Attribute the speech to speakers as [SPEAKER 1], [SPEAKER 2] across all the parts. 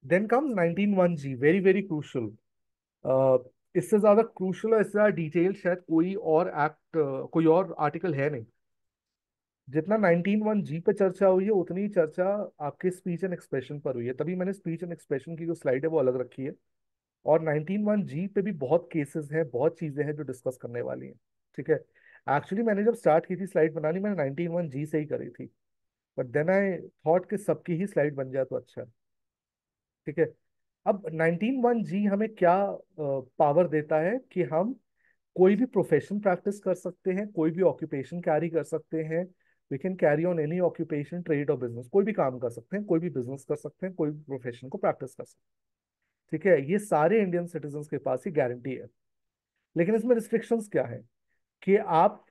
[SPEAKER 1] Then comes 191G, very very crucial. इससे ज्यादा crucial और इससे ज्यादा डिटेल शायद कोई और एक्ट, कोई और आर्टिकल है नहीं। जितना 191G पे चर्चा हुई है उतनी ही चर्चा आपके स्पीच एंड एक्सप्रेशन पर हुई है, तभी मैंने स्पीच एंड एक्सप्रेशन की जो स्लाइड है वो अलग रखी है। और 191G पे भी बहुत केसेस हैं, बहुत चीजें हैं जो डिस्कस करने वाली हैं। ठीक है। एक्चुअली मैंने जब स्टार्ट की थी स्लाइड बनानी, मैंने 191G से ही करी थी, बट देन आई थॉट कि सबकी ही स्लाइड बन जाए तो अच्छा है। ठीक है। अब 191G हमें क्या पावर देता है कि हम कोई भी प्रोफेशन प्रैक्टिस कर सकते हैं, कोई भी ऑक्यूपेशन कैरी कर सकते हैं। We can carry on any occupation, trade और बिजनेस, कोई भी काम कर सकते हैं, कोई भी बिजनेस कर सकते हैं, कोई भी प्रोफेशन को प्रैक्टिस कर सकते हैं। ठीक है, ये सारे इंडियन सिटीजन के पास ही गारंटी है। लेकिन इसमें रिस्ट्रिक्शंस क्या है कि आप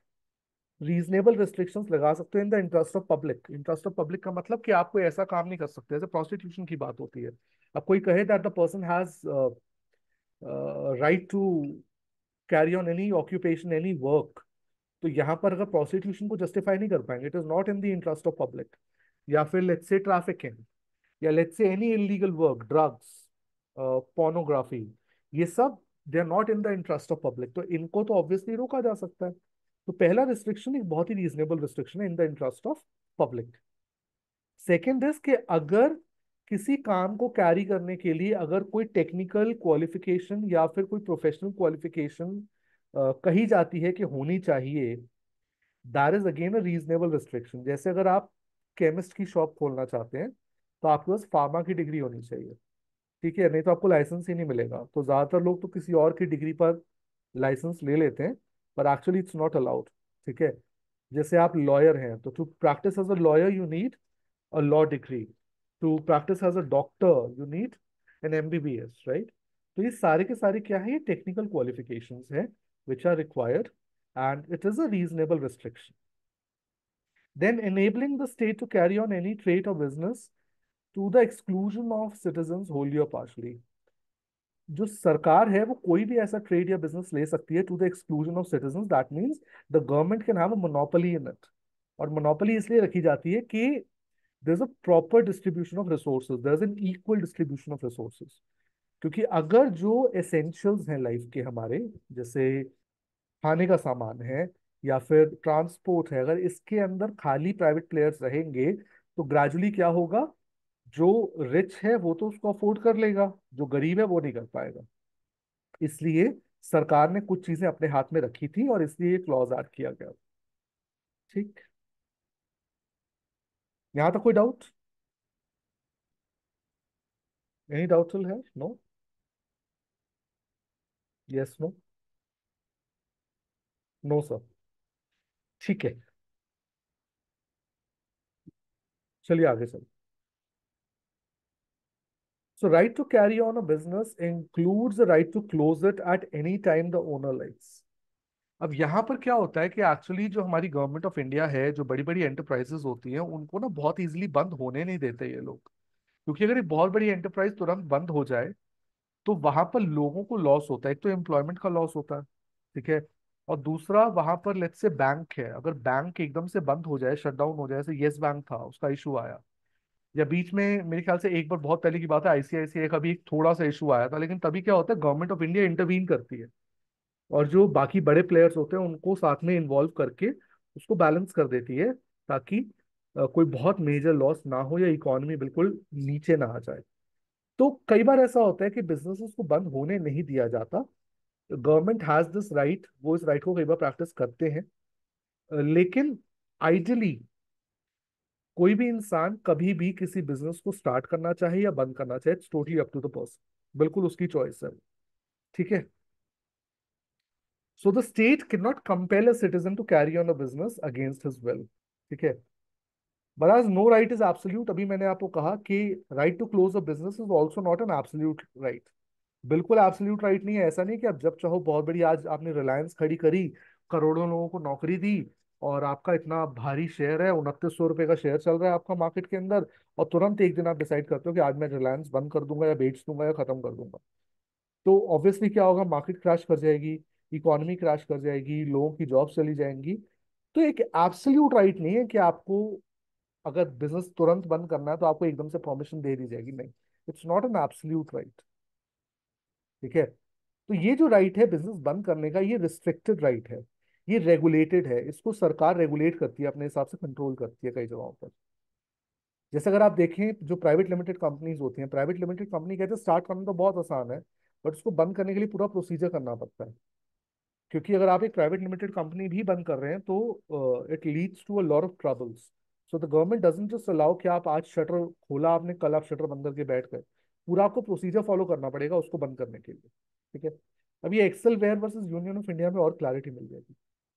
[SPEAKER 1] रीजनेबल रिस्ट्रिक्शंस लगा सकते हो इन the interest of public. Interest of public का मतलब कि आप कोई ऐसा काम नहीं कर सकते, जैसे प्रोस्टिट्यूशन की बात होती है। अब कोई कहे that the person has right to carry on any occupation, any work, तो यहाँ पर अगर प्रोस्टिट्यूशन को जस्टिफाई नहीं कर पाएंगे, it is not in the interest of public. या फिर लेट्स से ट्रैफिकिंग, या let's say any illegal work, drugs, pornography, ये सब they are not in the interest of public, तो इनको तो ऑब्वियसली रोका जा सकता है। तो पहला रिस्ट्रिक्शन एक बहुत ही रीजनेबल रिस्ट्रिक्शन है, इन the interest of public. Second is कि अगर किसी काम को कैरी करने के लिए अगर कोई टेक्निकल क्वालिफिकेशन या फिर कोई प्रोफेशनल क्वालिफिकेशन कही जाती है कि होनी चाहिए, that is again a reasonable restriction. जैसे अगर आप केमिस्ट की शॉप खोलना चाहते हैं तो आपके पास फार्मा की डिग्री होनी चाहिए। ठीक है, नहीं तो आपको लाइसेंस ही नहीं मिलेगा। तो ज्यादातर लोग तो किसी और की डिग्री पर लाइसेंस ले लेते हैं, पर एक्चुअली इट्स नॉट अलाउड। ठीक है। जैसे आप लॉयर हैं तो to practise as a lawyer you need a law degree. To practice as a doctor, you need an MBBS, right? तो ये सारे के सारे क्या है, ये टेक्निकल क्वालिफिकेशंस हैं which are required, and it is a reasonable restriction. Then enabling the state to carry on any trade or business to the exclusion of citizens wholly or partially. जो सरकार है वो कोई भी ऐसा ट्रेड या business ले सकती है to the exclusion of citizens, that means the government can have a monopoly in it. और मोनोपोली इसलिए रखी जाती है कि there's a proper distribution of resources, there's an equal distribution of resources। क्योंकि अगर जो एसेंशियल्स हैं लाइफ के हमारे, जैसे खाने का सामान है या फिर ट्रांसपोर्ट है, अगर इसके अंदर खाली प्राइवेट प्लेयर्स रहेंगे तो ग्रेजुअली क्या होगा, जो रिच है वो तो उसको अफोर्ड कर लेगा, जो गरीब है वो नहीं कर पाएगा। इसलिए सरकार ने कुछ चीजें अपने हाथ में रखी थी और इसलिए ये क्लॉज ऐड किया गया। ठीक। यहाँ तक कोई डाउट? एनी डाउटफुल है? No? Yes? No? No sir. ठीक है, चलिए आगे चल। So right to carry on a business includes the right to close it at any time the owner likes। अब यहाँ पर क्या होता है कि एक्चुअली जो हमारी गवर्नमेंट ऑफ इंडिया है, जो बड़ी बड़ी एंटरप्राइजेस होती हैं उनको ना बहुत इजीली बंद होने नहीं देते ये लोग। क्योंकि अगर एक बहुत बड़ी एंटरप्राइज तुरंत बंद हो जाए तो वहां पर लोगों को लॉस होता है, एक तो एम्प्लॉयमेंट का लॉस होता है। ठीक है। और दूसरा वहां पर लेट्स से बैंक है, अगर बैंक एकदम से बंद हो जाए, शट डाउन हो जाए, जैसे येस बैंक था उसका इशू आया, या बीच में मेरे ख्याल से एक बार बहुत पहले की बात है आईसीआईसीआई का भी एक थोड़ा सा इशू आया था, लेकिन तभी क्या होता है गवर्नमेंट ऑफ इंडिया इंटरवीन करती है और जो बाकी बड़े प्लेयर्स होते हैं उनको साथ में इन्वॉल्व करके उसको बैलेंस कर देती है, ताकि कोई बहुत मेजर लॉस ना हो या इकोनॉमी बिल्कुल नीचे ना आ जाए। तो कई बार ऐसा होता है कि बिजनेसेस को बंद होने नहीं दिया जाता। गवर्नमेंट हैज दिस राइट, वो इस राइट को कई बार प्रैक्टिस करते हैं। लेकिन आइडियली कोई भी इंसान कभी भी किसी बिजनेस को स्टार्ट करना चाहे या बंद करना चाहे, it's totally up to the person, बिल्कुल उसकी चॉइस है। ठीक है। So the state can not compel a citizen to carry on a business against his will. ठीक है। बट आज नो राइट इज एब्सोल्यूट, अभी मैंने आपको कहा कि right to close a business is also not an absolute right. बिल्कुल absolute right नहीं है। ऐसा नहीं कि आप जब चाहो बहुत बड़ी, आज आपने रिलायंस खड़ी करी, करोड़ों लोगों को नौकरी दी, और आपका इतना भारी शेयर है, 2900 रुपये का शेयर चल रहा है आपका मार्केट के अंदर, और तुरंत एक दिन आप डिसाइड करते हो कि आज मैं रिलायंस बंद कर दूंगा या बेच दूंगा या खत्म कर दूंगा। तो ऑब्वियसली क्या होगा, मार्केट क्रैश कर जाएगी, इकोनॉमी क्रैश कर जाएगी, लोगों की जॉब चली जाएंगी। तो एक एब्सोल्यूट राइट नहीं है कि आपको अगर बिजनेस तुरंत बंद करना है तो आपको एकदम से परमिशन दे दी जाएगी, नहीं। It's not an absolute right. ठीक है। तो ये जो राइट है बिजनेस बंद करने का, ये रिस्ट्रिक्टेड राइट है, ये रेगुलेटेड है, इसको सरकार रेगुलेट करती है, अपने हिसाब से कंट्रोल करती है कई जगहों पर। जैसे अगर आप देखें जो प्राइवेट लिमिटेड कंपनीज होती हैं, प्राइवेट लिमिटेड कंपनी कहते हैं स्टार्ट करना तो बहुत आसान है, बट उसको बंद करने के लिए पूरा प्रोसीजर करना पड़ता है। क्योंकि अगर आप एक प्राइवेट लिमिटेड कंपनी भी बंद कर रहे हैं तो it leads to a lot of troubles. So the government doesn't just allow कि आप आज शटर खोला आपने, कल आप शटर बंद करके बैठ गए। पूरा आपको प्रोसीजर फॉलो करना पड़ेगा उसको बंद करने के लिए। ठीक है। अब ये Excel Wear versus union of India में और क्लैरिटी मिल जाएगी।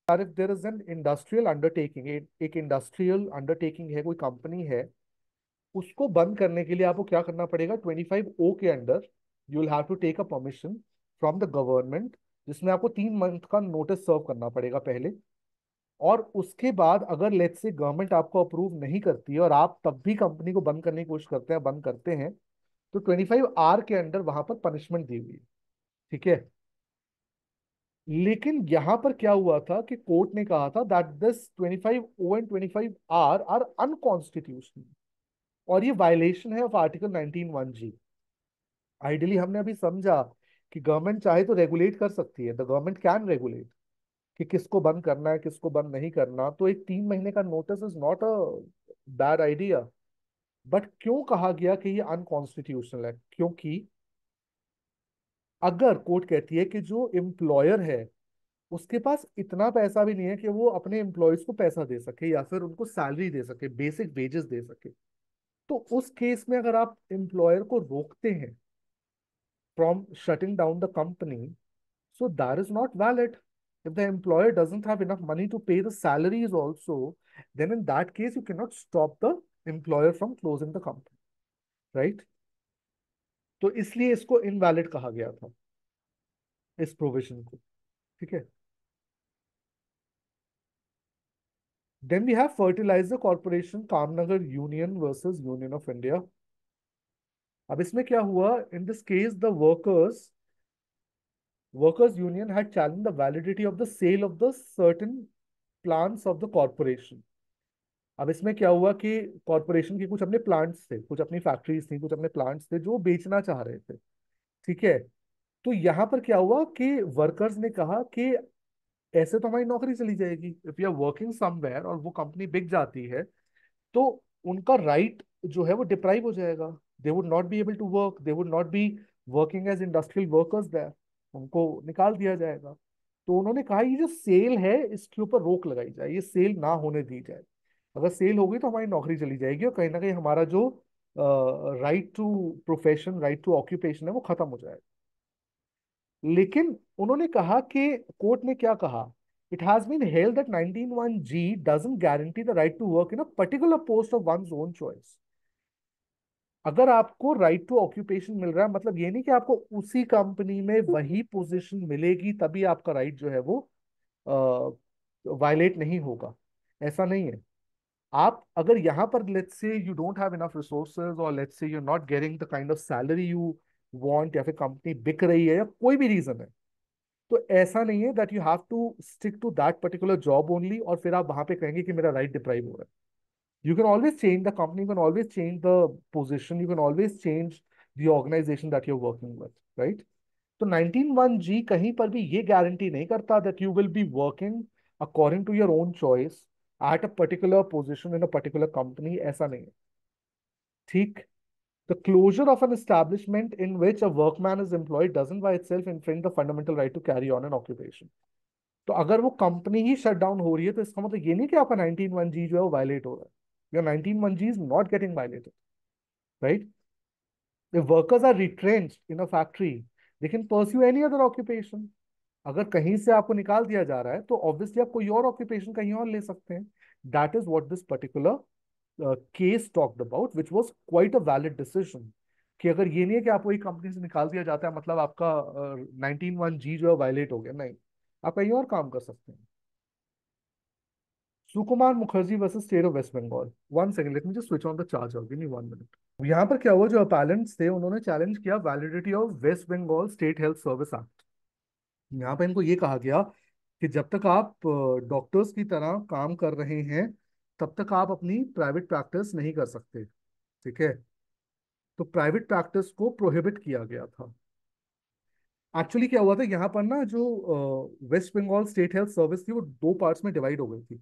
[SPEAKER 1] यार if there is an industrial undertaking, एक इंडस्ट्रियल अंडरटेकिंग है, कोई कंपनी है, उसको बंद करने के लिए आपको क्या करना पड़ेगा, 25O के under you will have to take a permission from the government, जिसमें आपको 3 मंथ का नोटिस सर्व करना पड़ेगा पहले। और उसके बाद अगर लेट्स से गवर्नमेंट आपको अप्रूव नहीं करती है और आप तब भी कंपनी को बंद करने की कोशिश करते हैं, बंद करते हैं, तो 25R के अंडर वहां पर पनिशमेंट दी हुई है। ठीक है। लेकिन यहां पर क्या हुआ था कि कोर्ट ने कहा था that this 25O and 25R are unconstitutional, और ये वायलेशन है ऑफ आर्टिकल 19(1)(g। आइडियली हमने अभी समझा कि गवर्नमेंट चाहे तो रेगुलेट कर सकती है, द गवर्नमेंट कैन रेगुलेट कि किसको बंद करना है किसको बंद नहीं करना। तो एक 3 महीने का notice is not a bad idea. But क्यों कहा गया कि ये अनकॉन्स्टिट्यूशनल है? क्योंकि अगर कोर्ट कहती है कि जो एम्प्लॉयर है उसके पास इतना पैसा भी नहीं है कि वो अपने एम्प्लॉयज को पैसा दे सके या फिर उनको सैलरी दे सके, बेसिक वेजेस दे सके, तो उस केस में अगर आप एम्प्लॉयर को रोकते हैं from shutting down the company, so that is not valid. If the employer doesn't have enough money to pay the salaries also, then in that case you cannot stop the employer from closing the company, right? तो इसलिए इसको invalid कहा गया था, इस provision को। ठीक है। Then we have fertilizer corporation Kamgar union versus union of India. अब इसमें क्या हुआ, in this case the workers union had challenged the validity of the sale of the certain plants of the corporation। अब इसमें क्या हुआ कि कॉरपोरेशन के कुछ अपने प्लांट्स थे, कुछ अपनी फैक्ट्रीज थी, कुछ अपने प्लांट्स थे जो बेचना चाह रहे थे। ठीक है। तो यहाँ पर क्या हुआ कि वर्कर्स ने कहा कि ऐसे तो हमारी नौकरी चली जाएगी, if you are working somewhere और वो कंपनी बिक जाती है तो उनका राइट जो है वो डिप्राइव हो जाएगा। They would not be able to work, they would not be working as industrial workers there, उनको निकाल दिया जाएगा। तो उन्होंने कहा ये जो सेल है इसके ऊपर रोक लगाई जाए, ये सेल ना होने दी जाए। अगर सेल होगी तो हमारी नौकरी चली जाएगी और कहीं ना कहीं हमारा जो right to profession, right to occupation है वो खत्म हो जाएगा। लेकिन उन्होंने कहा कि कोर्ट ने क्या कहा, it has been held that 19(1)(g doesn't guarantee the right to work in a particular post of one's own choice. अगर आपको राइट टू ऑक्यूपेशन मिल रहा है, मतलब ये नहीं कि आपको उसी कंपनी में वही पोजीशन मिलेगी तभी आपका राइट जो है वो वायलेट नहीं होगा, ऐसा नहीं है। आप अगर यहाँ पर let's say you don't have enough resources और let's say you are not getting the kind of salary you want, या फिर कंपनी बिक रही है या कोई भी रीजन है, तो ऐसा नहीं है that you have to stick to that particular job only और फिर आप वहां पे कहेंगे कि मेरा राइट डिप्राइव हो रहा है। You can always change the company, you can always change the position, you can always change the organization that you're working with, right? तो 19(1)(g कहीं पर भी ये गारंटी नहीं करता that you will be working according to your own choice at a particular position in a particular company, ऐसा नहीं है। ठीक। The closure of an establishment in which a workman is employed doesn't by itself infringe the fundamental right to carry on an occupation। तो अगर वो company ही shut down हो रही है तो इसका मतलब ये नहीं कि आपका 19(1)(g जो है वो वायलेट हो रहा है। Your 19(1)(g is not getting violated, right? If workers are retrenched in a factory, they can pursue any other occupation। अगर कहीं से आपको निकाल दिया जा रहा है तो ऑब्वियसली आप कोई और ऑक्यूपेशन कहीं और ले सकते हैं। That is what this particular case talked about, which was quite a valid decision. कि अगर ये नहीं है कि आपको एक कंपनी से निकाल दिया जाता है मतलब आपका 19(1)(g जो है वायलेट हो गया, नहीं, आप कहीं और काम कर सकते हैं। Sukumar Mukherjee versus state of West Bengal. One second, let me just switch on the charger, give me 1 minute. यहाँ पर क्या हुआ, जो अपैलेंट्स थे उन्होंने चैलेंज किया validity of West Bengal State Health Service Act. यहाँ पे इनको ये कहा गया कि जब तक आप डॉक्टर्स की तरह काम कर रहे हैं तब तक आप अपनी प्राइवेट प्रैक्टिस नहीं कर सकते। ठीक है। तो प्राइवेट प्रैक्टिस को प्रोहिबिट किया गया था। एक्चुअली क्या हुआ था यहाँ पर ना, जो West Bengal State Health Service थी वो दो पार्ट्स में डिवाइड हो गई थी।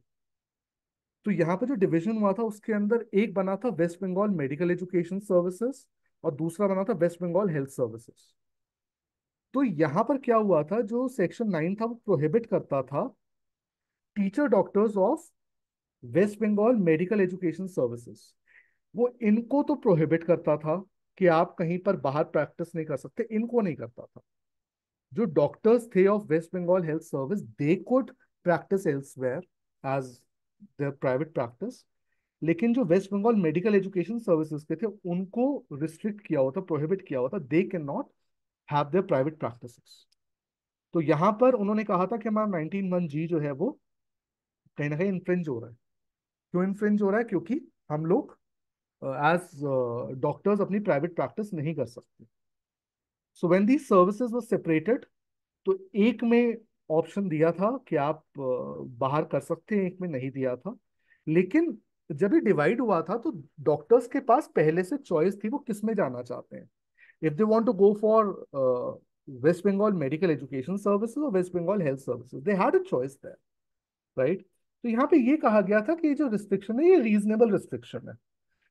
[SPEAKER 1] तो यहाँ पे जो डिवीजन हुआ था उसके अंदर एक बना था West Bengal medical education services और दूसरा बना था वेस्ट बंगाल हेल्थ सर्विसेज। तो यहाँ पर क्या हुआ था, जो सेक्शन 9 था वो प्रोहिबिट करता था teacher doctors of West Bengal medical education Services. वो इनको तो प्रोहिबिट करता था कि आप कहीं पर बाहर प्रैक्टिस नहीं कर सकते, इनको नहीं करता था। जो डॉक्टर्स थे of West Bengal Health Service, they could practise elsewhere as their private practice. लेकिन जो West Bengal medical education Services के थे उनको रिस्ट्रिक्ट किया हुआ था, प्रोहिबिट किया हुआ था, they can not have their private practices. तो यहाँ पर उन्होंने कहा था कि हमारा 19(1) जो है वो कहीं ना कहीं इन्फ्रिंज हो रहा है। क्यों इन्फ्रिंज हो रहा है? क्योंकि हम लोग एज डॉक्टर्स अपनी प्राइवेट प्रैक्टिस नहीं कर सकते। So when the services were separated, तो एक में ऑप्शन दिया था कि आप बाहर कर सकते हैं, एक में नहीं दिया था। लेकिन जब ये डिवाइड हुआ था तो डॉक्टर्स के पास पहले से चॉइस थी वो किस में जाना चाहते हैं। If they want to go for West Bengal medical education services और West Bengal health services, they had a choice there, right. तो यहाँ पे ये कहा गया था कि ये जो रिस्ट्रिक्शन है ये रीजनेबल रिस्ट्रिक्शन है,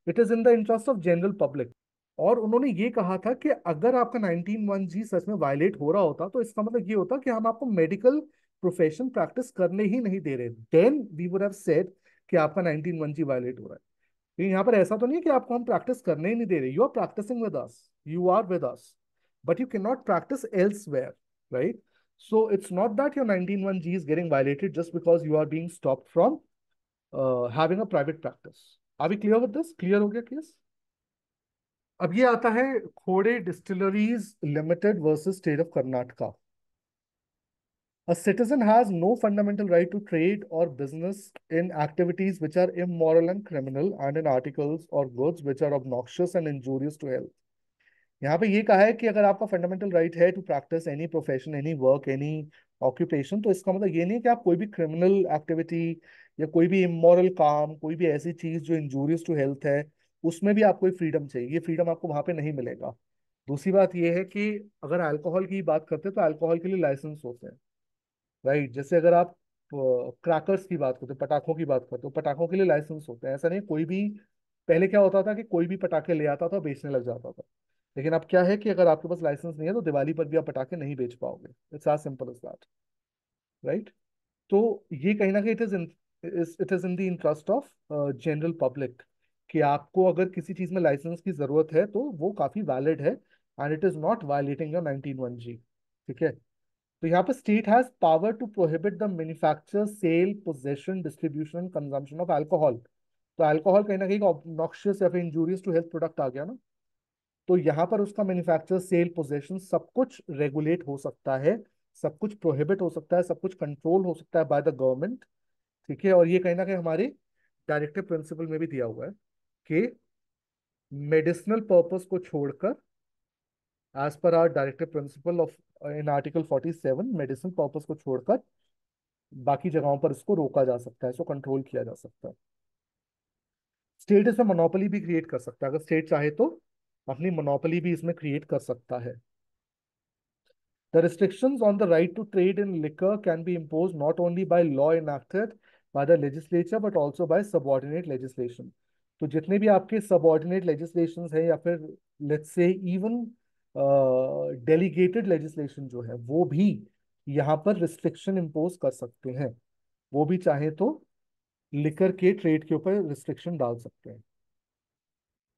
[SPEAKER 1] it is in the interest of general public. और उन्होंने ये कहा था कि अगर आपका 19(1) सच में वायलेट हो रहा होता तो इसका मतलब ये होता कि हम आपको मेडिकल प्रोफेशन प्रैक्टिस करने ही नहीं दे रहे, then we would have said कि आपका 19(1) वायलेट हो रहा है। लेकिन यहाँ पर ऐसा तो नहीं है कि आपको हम प्रैक्टिस करने ही नहीं दे रहे, you are practising with us, you are with us, but you can not practise elsewhere, right. So it's not that your 19(1) is getting violated just because you are being stopped from having a private practice. Are we clear with this? Clear हो गया case? अब ये आता है Khode distilleries limited versus state of Karnataka. A citizen has no fundamental right to trade or business in activities which are immoral and criminal and in articles or goods which are obnoxious and injurious to health. यहाँ पे ये कहा है कि अगर आपका fundamental right है to practise any profession, any work, any occupation, तो इसका मतलब ये नहीं है कि आप कोई भी क्रिमिनल एक्टिविटी या कोई भी इमोरल काम, कोई भी ऐसी चीज जो इंजूरियस टू हेल्थ है, उसमें भी आपको फ्रीडम चाहिए। ये फ्रीडम आपको वहां पे नहीं मिलेगा। दूसरी बात ये है कि अगर अल्कोहल की बात करते हैं तो अल्कोहल के लिए लाइसेंस होते हैं, राइट। जैसे अगर आप क्रैकर्स की बात करते हो, पटाखों की बात करते हो, पटाखों के लिए लाइसेंस होते हैं। ऐसा नहीं कोई भी, पहले क्या होता था कि कोई भी पटाखे ले आता था बेचने लग जाता था। लेकिन अब क्या है कि अगर आपके पास लाइसेंस नहीं है तो दिवाली पर भी आप पटाखे नहीं बेच पाओगे। It's as simple as that, right. तो ये कहीं ना कहीं it is in the interest of general public कि आपको अगर किसी चीज में लाइसेंस की जरूरत है तो वो काफी वैलिड है, and it is not violating your 19(1)। ठीक है। तो यहाँ पे state has power to prohibit the manufacture, sale, possession, distribution, consumption of alcohol. तो अल्कोहल कहीं ना कहीं ऑब्नॉक्शियस या फिर इंजूरियस टू हेल्थ प्रोडक्ट आ गया ना। तो यहाँ पर उसका मैन्युफैक्चर, सेल, पोजेशन सब कुछ रेगुलेट हो सकता है, सब कुछ प्रोहिबिट हो सकता है, सब कुछ कंट्रोल हो सकता है बाय द गवर्नमेंट। ठीक है। और ये कहीं ना कहीं हमारे डायरेक्टिव प्रिंसिपल में भी दिया हुआ है कि मेडिसिनल पर्पस को छोड़कर, as per our directive principle of in article 47, medicine purpose को छोड़कर बाकी जगहों पर इसको रोका जा सकता है, इसको कंट्रोल किया जा सकता है। स्टेट इसमें मोनोपोली भी क्रिएट कर सकता है, अगर स्टेट चाहे तो अपनी मोनोपोली भी इसमें क्रिएट कर सकता है। The restrictions on the right to trade in liquor can be imposed not only by law enacted by the legislature but also by subordinate legislation. तो जितने भी आपके subordinate legislations हैं या फिर let's say even delegated legislation जो है वो भी यहाँ पर restriction impose कर सकते हैं। वो भी चाहे तो लिकर के ट्रेड के ऊपर रिस्ट्रिक्शन डाल सकते हैं।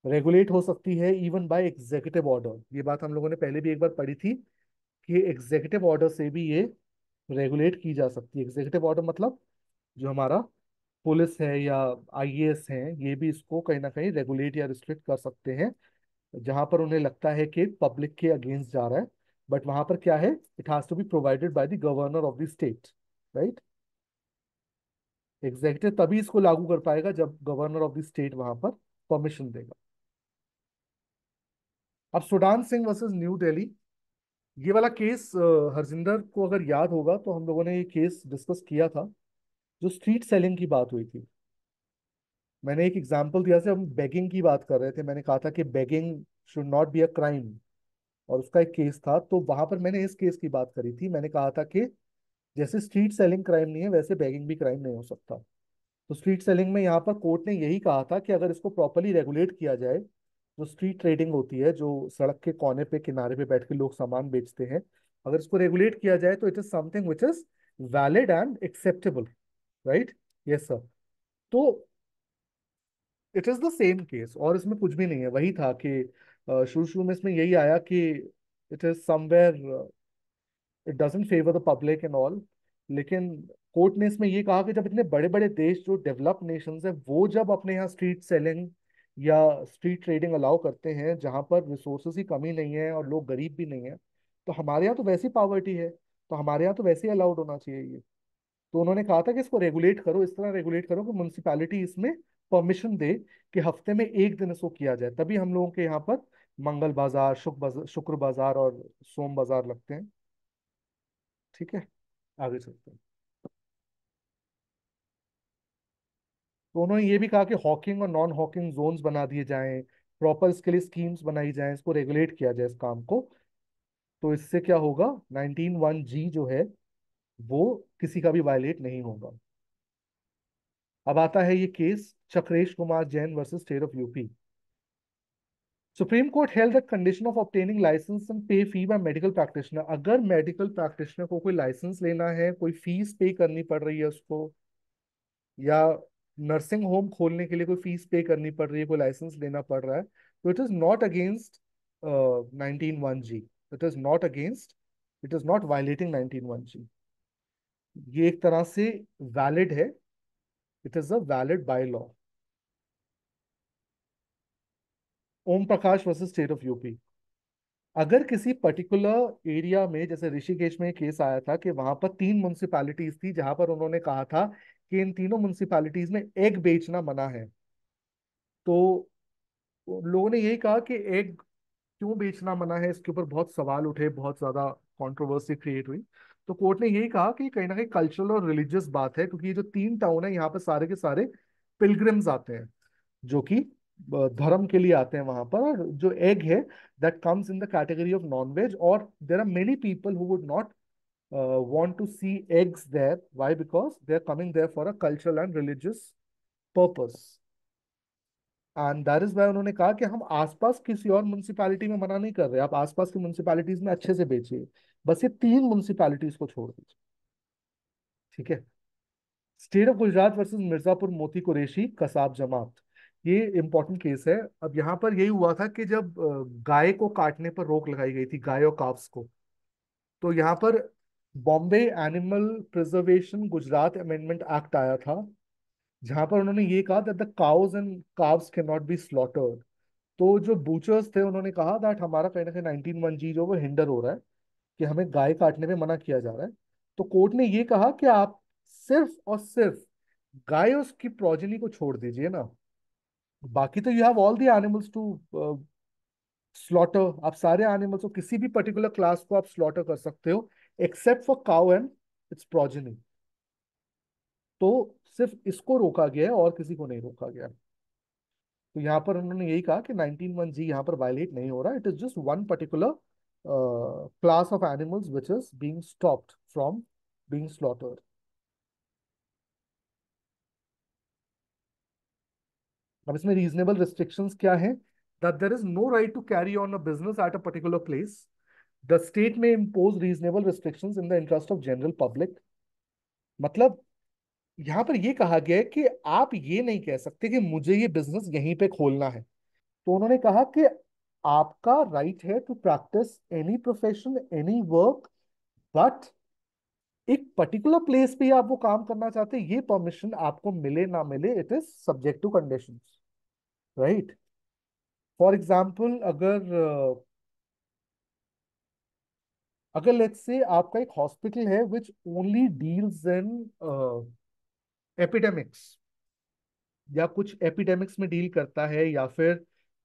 [SPEAKER 1] रेगुलेट हो सकती है इवन बाय एग्जीक्यूटिव ऑर्डर। ये बात हम लोगों ने पहले भी एक बार पढ़ी थी कि एग्जीक्यूटिव ऑर्डर से भी ये रेगुलेट की जा सकती है। एग्जीक्यूटिव ऑर्डर मतलब जो हमारा पुलिस है या आईएएस हैं, ये भी इसको कहीं ना कहीं रेगुलेट या रिस्ट्रिक्ट कर सकते हैं जहां पर उन्हें लगता है कि पब्लिक के अगेंस्ट जा रहा है। बट वहां पर क्या है, it has to be provided by the governor of the state, right. Executive तभी इसको लागू कर पाएगा जब गवर्नर ऑफ द स्टेट वहां पर परमिशन देगा। अब Sudan Singh versus new Delhi, ये वाला केस हरजिंदर को अगर याद होगा तो हम लोगों ने ये केस डिस्कस किया था। जो स्ट्रीट सेलिंग की बात हुई थी, मैंने एक एग्जांपल दिया से हम बेगिंग की बात कर रहे थे। मैंने कहा था कि begging should not be a crime. और उसका एक केस था, तो वहां पर मैंने इस केस की बात करी थी। मैंने कहा था कि जैसे स्ट्रीट सेलिंग क्राइम नहीं है, वैसे बैगिंग भी क्राइम नहीं हो सकता। तो स्ट्रीट सेलिंग में यहाँ पर कोर्ट ने यही कहा था कि अगर इसको प्रॉपरली रेगुलेट किया जाए, जो स्ट्रीट ट्रेडिंग होती है, जो सड़क के कोने पे किनारे पे बैठ के लोग सामान बेचते हैं, अगर इसको रेगुलेट किया जाए तो it is something which is valid and acceptable, right. Yes sir. तो it is the same case, और इसमें कुछ भी नहीं है। वही था कि शुरू शुरू में इसमें यही आया कि it is somewhere, it doesn't favour the public and all. लेकिन कोर्ट ने इसमें ये कहा कि जब इतने बड़े बड़े देश जो डेवलप नेशंस हैं, वो जब अपने यहाँ स्ट्रीट सेलिंग या स्ट्रीट ट्रेडिंग अलाउ करते हैं, जहाँ पर रिसोर्सेज की कमी नहीं है और लोग गरीब भी नहीं है, तो हमारे यहाँ तो वैसी पॉवर्टी है, तो हमारे यहाँ तो वैसे ही अलाउड होना चाहिए ये। तो उन्होंने कहा था कि इसको रेगुलेट करो, इस तरह रेगुलेट करो कि म्यूनसिपैलिटी इसमें परमिशन दे कि हफ्ते में एक दिन इसको किया जाए, तभी हम लोगों के यहाँ पर मंगल बाजार, शुक्र बाजार और सोम बाजार लगते हैं। ठीक है, आगे चलते हैं। तो उन्होंने ये भी कहा कि हॉकिंग और नॉन हॉकिंग जोन्स बना दिए जाएं, प्रॉपर इसके लिए स्कीम्स बनाई जाएं, इसको रेगुलेट किया जाए इस काम को। तो इससे क्या होगा, 19(1)(g) जो है वो किसी का भी वायलेट नहीं होगा। अब आता है ये case Chakresh Kumar Jain versus state of UP. Supreme Court held that condition of obtaining licence and pay fee by medical practitioner, अगर मेडिकल प्रैक्टिशनर को कोई लाइसेंस लेना है, कोई फीस पे करनी पड़ रही है उसको, या नर्सिंग होम खोलने के लिए कोई फीस पे करनी पड़ रही है, कोई लाइसेंस लेना पड़ रहा है, तो it is not against 19(1)(g), it is not against, it is not violating 19(1)(g। ये एक तरह से वैलिड है, it is a valid by law. Om Prakash versus state of UP. अगर किसी पर्टिकुलर एरिया में, जैसे ऋषिकेश में केस आया था कि वहां पर 3 म्युनिसिपैलिटीज थी, जहां पर उन्होंने कहा था कि इन तीनों म्युनिसिपैलिटीज में एग बेचना मना है। तो लोगों ने यही कहा कि एग क्यों बेचना मना है, इसके ऊपर बहुत सवाल उठे, बहुत ज्यादा कंट्रोवर्सी क्रिएट हुई। तो कोर्ट ने यही कहा कि कहीं ना कहीं कल्चरल और रिलीजियस बात है, क्योंकि ये जो 3 टाउन है, यहाँ पे सारे के सारे पिलग्रिम्स आते हैं, जो कि धर्म के लिए आते हैं वहां पर। और जो एग है, that comes in the category of non veg, और there are many people who would not want to see eggs there. Why? Because they're coming there for a cultural and religious purpose. And that is why उन्होंने कहा कि हम आसपास किसी और municipality में मना नहीं कर रहे, आप आसपास की म्युनिसिपैलिटीज में अच्छे से बेचिए, बस ये 3 म्युनिसिपैलिटीज को छोड़ दीजिए। ठीक है। State of Gujarat versus Mirzapur मोती कुरैशी कसाब जमात। ये इंपॉर्टेंट केस है। अब यहाँ पर यही हुआ था कि जब गाय को काटने पर रोक लगाई गई थी, गाय और काफ्स को, तो यहाँ पर Bombay animal preservation Gujarat amendment act आया था, जहां पर उन्होंने ये कहा that the cows and calves can not be slaughtered. तो जो बूचर्स थे, उन्होंने कहा दैट हमारा कहीं ना कहीं 19(1)(g) जो वो हिंडर हो रहा है, कि हमें गाय काटने में मना किया जा रहा है। तो कोर्ट ने ये कहा कि आप सिर्फ और सिर्फ गाय और उसकी प्रोजेनी को छोड़ दीजिए ना, बाकी तो you have all the animals to slaughter, आप सारे एनिमल्स को, किसी भी पर्टिकुलर क्लास को आप स्लॉटर कर सकते हो, except for cow and it's progeny. तो सिर्फ इसको रोका गया है और किसी को नहीं रोका गया। तो यहाँ पर उन्होंने यही कहा कि 19(1)(g) यहाँ पर वायलेट नहीं हो रहा, it is just one particular class of animals which is being stopped from being slaughtered. अब इसमें रीजनेबल रिस्ट्रिक्शंस क्या है, that there is no right to carry on a business at a particular place, the state may impose reasonable restrictions in the interest of general public. मतलब यहाँ पर ये कहा गया है कि आप ये नहीं कह सकते कि मुझे ये बिजनेस यहीं पे खोलना है। तो उन्होंने कहा कि आपका राइट है to practise any profession, any work, but एक पर्टिकुलर प्लेस पे आप वो काम करना चाहते हैं, ये परमिशन आपको मिले ना मिले, it is subject to conditions, right. For example, अगर लेट्स से आपका एक हॉस्पिटल है which only deals in epidemics, या कुछ एपिडेमिक्स में डील करता है, या फिर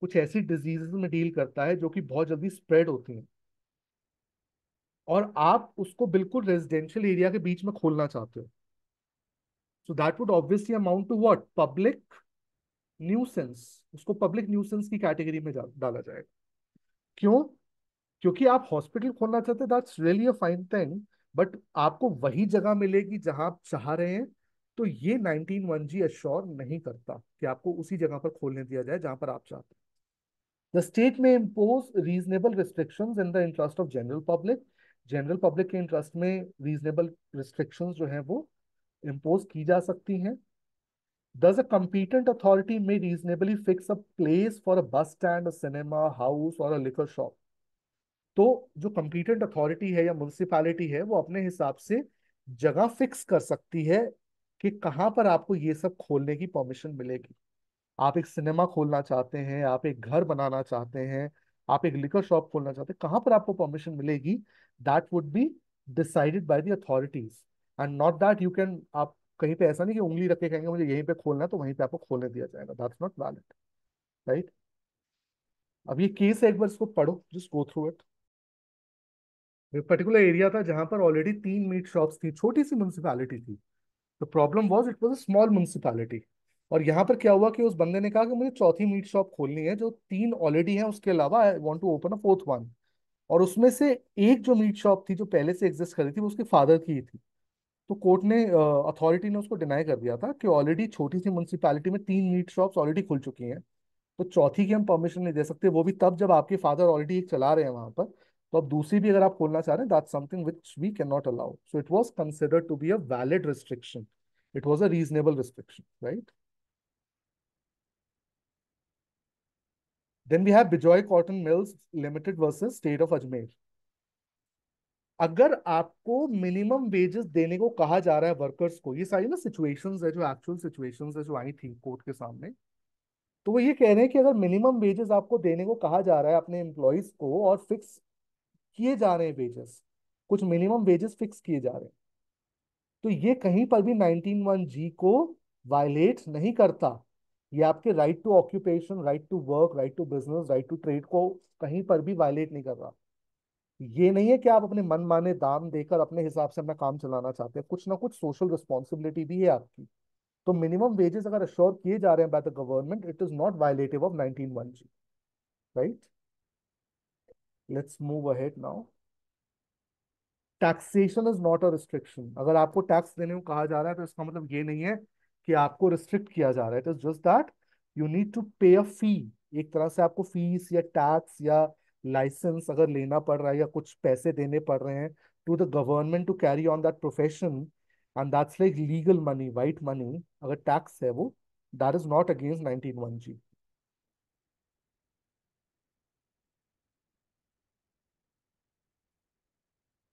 [SPEAKER 1] कुछ ऐसी डिजीजेस में डील करता है जो कि बहुत जल्दी स्प्रेड होती हैं, और आप उसको बिल्कुल रेजिडेंशियल एरिया के बीच में खोलना चाहते हो, so that would obviously amount to what, public nuisance. उसको पब्लिक न्यूसेंस की कैटेगरी में डाला जाएगा। क्यों? क्योंकि आप हॉस्पिटल खोलना चाहते, that's really a fine thing, but आपको वही जगह मिलेगी जहां आप चाह रहे हैं। तो ये 19(1) अश्योर नहीं करता कि आपको उसी जगह पर खोलने दिया जाए जहां पर आप चाहते हैं। The state may impose reasonable restrictions in the interest of general public. General public के इंटरेस्ट में रीजनेबल रिस्ट्रिक्शंस जो है वो इम्पोज की जा सकती हैं। Does a competent authority may reasonably fix a place for a bus stand, a cinema, house, or a liquor shop? तो जो कंपीटेंट अथॉरिटी है या म्युनिसिपैलिटी है वो अपने हिसाब से जगह फिक्स कर सकती है कि कहाँ पर आपको ये सब खोलने की परमिशन मिलेगी। आप एक सिनेमा खोलना चाहते हैं, आप एक घर बनाना चाहते हैं, आप एक लिकर शॉप खोलना चाहते हैं, कहाँ पर आपको परमिशन मिलेगी, that would be decided by the authorities, and not that you can, आप कहीं पे ऐसा नहीं कि उंगली रख के कहेंगे मुझे यहीं पे खोलना है तो वहीं पे आपको खोलने दिया जाएगा, दैट्स नॉट वैलिड। राइट? अब ये केस है, एक बार इसको पढ़ो, जस्ट गो थ्रू इट। एक पर्टिकुलर एरिया था जहां पर ऑलरेडी 3 मीट शॉप्स थी, छोटी सी म्युनिसिपैलिटी थी। The problem was it was a small municipality. और यहाँ पर क्या हुआ कि उस बंदे ने कहा कि मुझे चौथी मीट शॉप खोलनी है, जो 3 ऑलरेडी हैं उसके अलावा I want to open a fourth one. और उसमें से एक जो मीट शॉप थी जो पहले से एग्जिस्ट कर रही थी वो उसके फादर की ही थी। तो कोर्ट ने, अथॉरिटी ने उसको डिनाई कर दिया था कि ऑलरेडी छोटी सी म्युनिसिपैलिटी में 3 मीट शॉप्स ऑलरेडी खुल चुकी हैं, तो चौथी की हम परमिशन नहीं दे सकते, वो भी तब जब आपके फादर ऑलरेडी एक चला रहे हैं वहां पर। तो अब दूसरी भी अगर आप खोलना चाह रहे हैं, that's something which we can not allow, so it was considered to be a valid restriction, it was a reasonable restriction, right? Then we have Bijoy Cotton Mills Limited versus state of Ajmer. अगर आपको minimum wages देने को कहा जा रहा है workers को, ये सारी ना सिचुएशंस है जो एक्चुअल सिचुएशंस है जो आई थी कोर्ट के सामने, तो वो ये कह रहे हैं कि अगर मिनिमम वेजेस आपको देने को कहा जा रहा है अपने एम्प्लॉयज को और फिक्स किए जा रहे हैं वेजेस, कुछ मिनिमम वेजेस फिक्स किए जा रहे हैं, तो ये कहीं पर भी 19(1) को वायलेट नहीं करता। ये आपके right to occupation, right to work, right to business, right to trade को कहीं पर भी वायलेट नहीं कर रहा। ये नहीं है कि आप अपने मन माने दाम देकर अपने हिसाब से अपना काम चलाना चाहते हैं, कुछ ना कुछ सोशल रिस्पॉन्सिबिलिटी भी है आपकी। तो मिनिमम वेजेस अगर अश्योर किए जा रहे हैं by the government, it is not violative of 19(1)। Right? Let's move ahead now. Taxation is not a restriction. अगर आपको टैक्स देने को कहा जा रहा है तो इसका मतलब ये नहीं है कि आपको रिस्ट्रिक्ट किया जा रहा है, it is just that you need to pay a फी। एक तरह से आपको फीस या टैक्स या लाइसेंस अगर लेना पड़ रहा है या कुछ पैसे देने पड़ रहे हैं to the government to carry on that profession, and that's like legal money, white money, अगर टैक्स है वो, दैट इज नॉट अगेंस्ट 19(1)।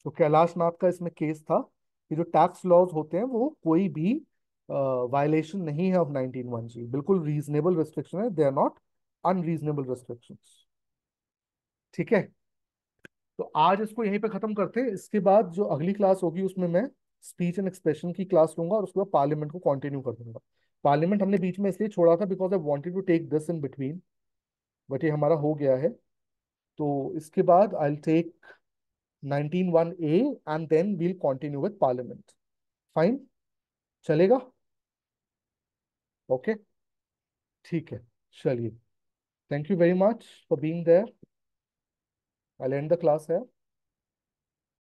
[SPEAKER 1] तो कैलाश नाथ का इसमें केस था कि जो टैक्स लॉज होते हैं वो कोई भी वायलेशन नहीं है ऑफ 19(1)। बिल्कुल रीजनेबल रिस्ट्रिक्शन है, they are not unreasonable restrictions. ठीक है? तो आज इसको यहीं पे खत्म करते हैं, इसके बाद जो अगली क्लास होगी उसमें मैं स्पीच एंड एक्सप्रेशन की क्लास लूंगा और उसके बाद पार्लियामेंट को कंटिन्यू कर दूंगा। पार्लियामेंट हमने बीच में इसलिए छोड़ा था because I wanted to take this in between, but ये हमारा हो गया है। तो इसके बाद I will take 19(1)(a and then we'll continue with Parliament. Fine? चलेगा? ओके, ठीक है, चलिए। Thank you very much for being there. I and the class है।